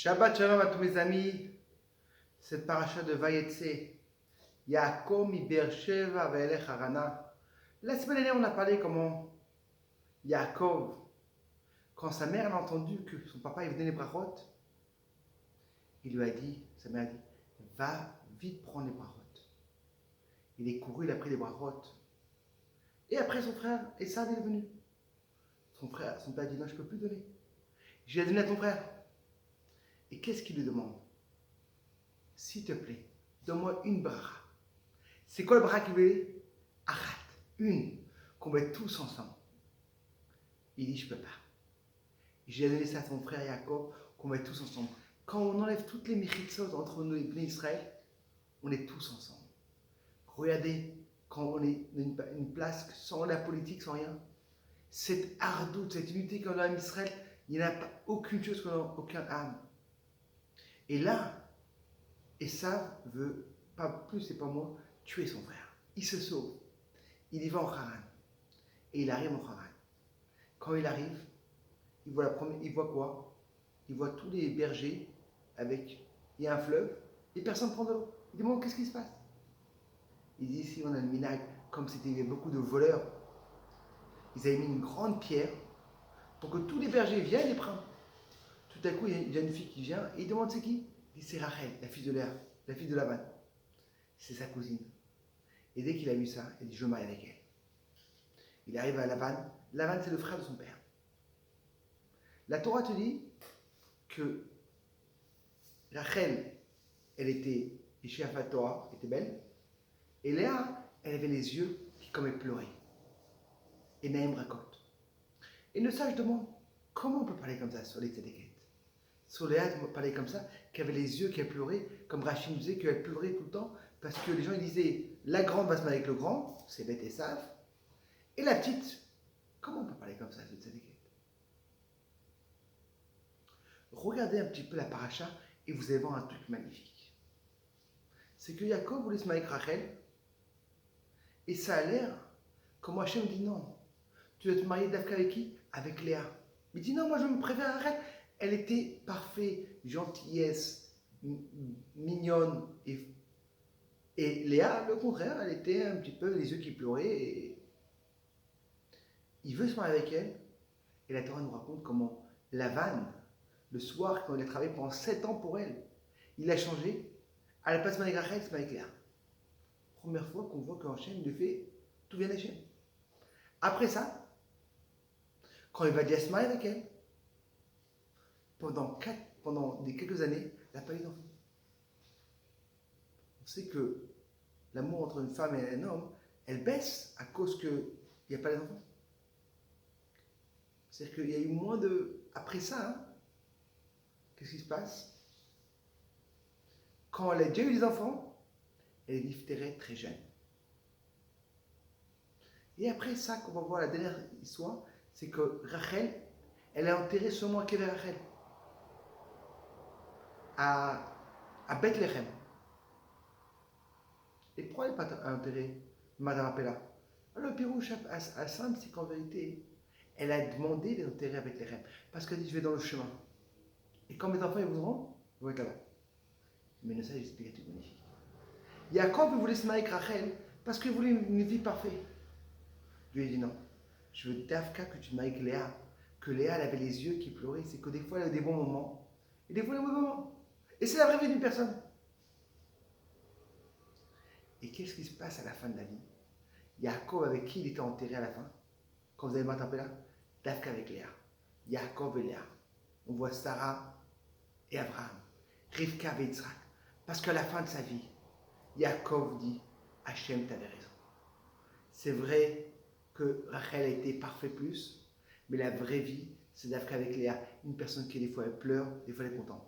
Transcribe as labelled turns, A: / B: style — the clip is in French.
A: Shabbat Shalom à tous mes amis. Cette paracha de Vayetse, Yaakov mi Beersheva ve'elech Harana. La semaine dernière, on a parlé comment Yaakov, quand sa mère a entendu que son papa il venait les brachot, il lui a dit, sa mère a dit, va vite prendre les brachot. Il est couru, il a pris les brachot. Et après son frère Esav est venu. Son père a dit, non, je ne peux plus donner. Je vais donner à ton frère. Et qu'est-ce qu'il lui demande? S'il te plaît, donne-moi une bracha. C'est quoi le bracha qu'il veut? Achat, une, qu'on mette tous ensemble. Il dit, je ne peux pas. J'ai donné ça à son frère Yaakov, qu'on mette tous ensemble. Quand on enlève toutes les méchitzot entre nous et les Israël, on est tous ensemble. Regardez, quand on est dans une place sans la politique, sans rien, cette ardoute, cette unité qu'on a en Israël, il n'y a pas aucune chose qu'on n'a aucun âme. Et là, Esav veut, pas plus et pas moins, tuer son frère. Il se sauve. Il y va en Haran. Et il arrive en Haran. Quand il arrive, il voit quoi? Il voit tous les bergers avec. Il y a un fleuve et personne ne prend de l'eau. Il demande qu'est-ce qui se passe? Il dit ici on a le minag, comme il y avait beaucoup de voleurs, ils avaient mis une grande pierre pour que tous les bergers viennent et prennent. Tout à coup, il y a une fille qui vient et il demande c'est qui? Il dit c'est Rachel, la fille de Léa, la fille de Laban. C'est sa cousine. Et dès qu'il a vu ça, il dit je me marie avec elle. Il arrive à Laban. Laban, c'est le frère de son père. La Torah te dit que Rachel, elle était Ishiafat Torah, était belle, et Léa, elle avait les yeux qui comme elle pleurait. Et Naïm raconte. Et le sage demande comment on peut parler comme ça sur les tzedeket? Sur Léa, on peut parler comme ça, qu'elle avait les yeux qui pleurait, comme Rachid nous disait qu'elle pleurait tout le temps, parce que les gens ils disaient la grande va se marier avec le grand, c'est Beth et Sav, et la petite, comment on peut parler comme ça sur les tzedeket? Regardez un petit peu la paracha et vous allez voir un truc magnifique. C'est que Yaakov voulait se marier avec Rachel et ça a l'air comme Hachem dit non. Tu vas te marier d'Afka avec qui? Avec Léa. Mais il dit non, moi je me préfère Rachel. Elle était parfaite, gentillesse, mignonne. Et Léa, le contraire, elle était un petit peu les yeux qui pleuraient. Et il veut se marier avec elle. Et la Torah nous raconte comment Lavan, le soir, quand il a travaillé pendant 7 ans pour elle, il a changé. À la place de Rachel, c'est avec Léa. Première fois qu'on voit qu'Hachem lui fait tout vient d'Hachem. Après ça, quand il va dire se marier avec elle, pendant quelques années, il n'a pas eu d'enfant. On sait que l'amour entre une femme et un homme, elle baisse à cause qu'il n'y a pas d'enfants. C'est-à-dire qu'il y a eu moins de... Après ça, qu'est-ce qui se passe? Quand elle a déjà eu des enfants, elle est diphtérie très jeune. Et après ça, qu'on va voir la dernière histoire, c'est que Rachel, elle est enterrée seulement à quelle Rachel? À Bethléem. Et pourquoi elle n'est pas enterrée Madame Appela? Alors le Pirouche à simple, c'est qu'en vérité, elle a demandé d'être enterrée à Bethléem. Parce qu'elle dit, je vais dans le chemin. Et quand mes enfants ils voudront, ils vont être là-bas. Mais le sage explique un truc magnifique. Yaakov voulait se marier avec Rachel parce qu'il voulait une vie parfaite. Dieu lui a dit non. Je veux d'Afka que tu te maries avec Léa. Que Léa, elle avait les yeux qui pleuraient. C'est que des fois, elle a des bons moments. Et des fois, elle a des mauvais moments. Et c'est la vraie vie d'une personne. Et qu'est-ce qui se passe à la fin de la vie? Yaakov, avec qui il était enterré à la fin? Quand vous avez m'attrapé là? D'Afka avec Léa. Yaakov et Léa. On voit Sarah et Abraham. Rivka et Yitzhak. Parce qu'à la fin de sa vie, Yaakov dit Hachem, t'avais raison. C'est vrai que Rachel a été parfait plus, mais la vraie vie, c'est d'Afka avec Léa. Une personne qui, des fois, elle pleure, des fois, elle est contente.